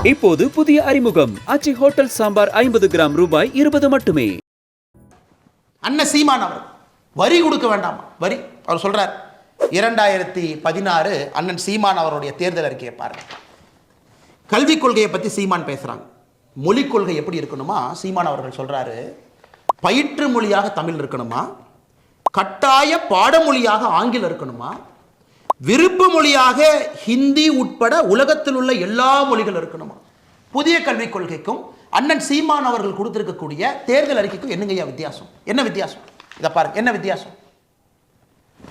இப்போது புதிய அறிமுகம் ஆச்சி ஹோட்டல் சாம்பார் 50 கிராம் ரூபாய் 20 மட்டுமே. அண்ணன் சீமான் அவர் வரி கொடுக்க வேண்டாமா? வரி அவர் சொல்றார் 2016 அண்ணன் சீமான் அவருடைய தேர்தல் அறிக்கையை பாருங்க. கல்விக் கொள்கையை பற்றி சீமான் பேசுறாங்க. மொழிக் கொள்கை எப்படி இருக்கணுமா? சீமான் அவர்கள் சொல்றாரு, பயிற்று மொழியாக தமிழ் இருக்கணுமா, கட்டாய பாடமொழியாக ஆங்கிலம் இருக்கணுமா, விருப்ப மொழியாக ஹிந்தி உட்பட உலகத்தில் உள்ள எல்லா மொழிகள் இருக்கணுமா? புதிய கல்விக் கொள்கைக்கும் அண்ணன் சீமான் அவர்கள் கொடுத்திருக்கக்கூடிய தேர்தல் அறிக்கைக்கும் என்னங்கய்யா வித்தியாசம்? என்ன வித்தியாசம்? இதை பாருங்க, என்ன வித்தியாசம்?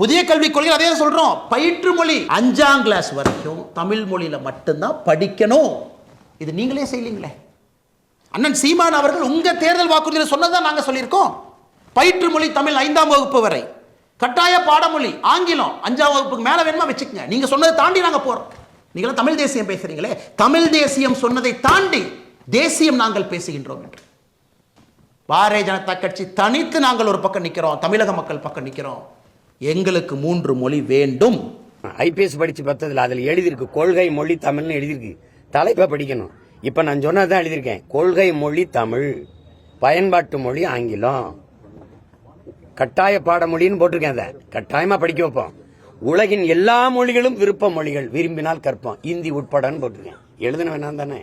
புதிய கல்விக் கொள்கை அதே சொல்றோம், பயிற்று மொழி 5ஆம் கிளாஸ் வரைக்கும் தமிழ் மொழியில மட்டும்தான் படிக்கணும். இது நீங்களே செய்யலீங்களே. அண்ணன் சீமான் அவர்கள் உங்க தேர்தல் வாக்குறுதியில் சொன்னதான் நாங்க சொல்லியிருக்கோம். பயிற்று மொழி தமிழ் 5ஆம் வகுப்பு வரை, கட்டாய பாடமொழி ஆங்கிலம் 5ஆம் வகுப்புக்கு மேல வேணுமா வச்சுக்கங்க. நீங்க சொன்னதை தாண்டி நாங்க போறோம். நீங்களும் தமிழ் தேசியம் பேசுறீங்களே, தமிழ் தேசியம் சொன்னதை தாண்டி தேசியம் நாங்கள் பேசுகின்றோம் என்று. பாரதிய ஜனதா கட்சி தனித்து நாங்கள் ஒரு பக்கம் நிற்கிறோம், தமிழக மக்கள் பக்கம் நிற்கிறோம். எங்களுக்கு 3 மொழி வேண்டும். ஐபிஎஸ் படிச்சு பார்த்ததுல அதில் எழுதியிருக்கு கொள்கை மொழி தமிழ்னு எழுதியிருக்கு. தலைப்பை படிக்கணும். இப்ப நான் சொன்னதான் எழுதியிருக்கேன். கொள்கை மொழி தமிழ், பயன்பாட்டு மொழி ஆங்கிலம், கட்டாய பாடமொழின்னு போட்டிருக்கேன். அதை கட்டாயமா படிக்க வைப்போம். உலகின் எல்லா மொழிகளும் விருப்ப மொழிகள், விரும்பினால் கற்போம், இந்தி உட்படன்னு போட்டிருக்கேன். எழுதுன வேணாம் தானே?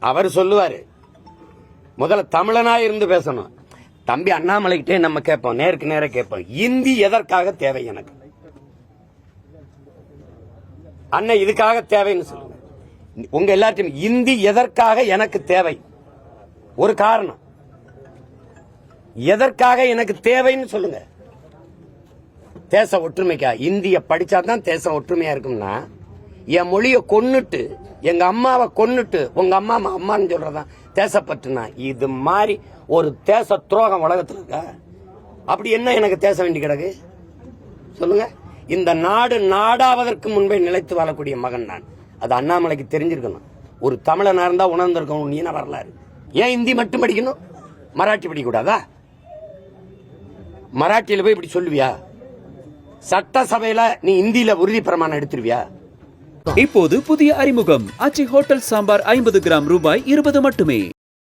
அவர் சொல்லுவாரு, முதல்ல தமிழனா இருந்து பேசணும். தம்பி அண்ணாமலைகிட்டே நம்ம கேட்போம், நேருக்கு நேர கேட்போம், இந்தி எதற்காக தேவை எனக்கு? அண்ணன் இதுக்காக தேவைன்னு சொல்லுங்க. உங்க எல்லாத்தையும் இந்தி எதற்காக எனக்கு தேவை? ஒரு காரணம், எதற்காக எனக்கு தேவைன்னு சொல்லுங்க. தேச ஒற்றுமைக்கா? இந்திய படிச்சாதான் தேசம் ஒற்றுமையா இருக்கும்னா, என் மொழியை கொன்னுட்டு எங்க அம்மாவை கொன்னுட்டு உங்க அம்மா அம்மான்னு சொல்றதான் தேசப்பற்றுனா? இது மாதிரி ஒரு தேச துரோகம் உலகத்தில் இருக்கா? அப்படி என்ன எனக்கு தேச வேண்டி கிடக்கு சொல்லுங்க. இந்த நாடு நாடாவதற்கு முன்பே நிலைத்து வாழக்கூடிய மகன் நான். அது அண்ணாமலைக்கு தெரிஞ்சிருக்கணும். ஒரு தமிழனா இருந்தா உணர்ந்திருக்கணும். நீன வரலாறு. ஏன் இந்தி மட்டும் படிக்கணும்? மராட்டி படிக்க கூடாதா? மராட்டியில போய் இப்படி சொல்லுவியா? சட்டசபையில நீ இந்தியில உறுதி பிரமாணம் எடுத்துருவியா? இப்போது புதிய அறிமுகம் ஆச்சி ஹோட்டல் சாம்பார் 50 கிராம் ரூபாய் 20 மட்டுமே.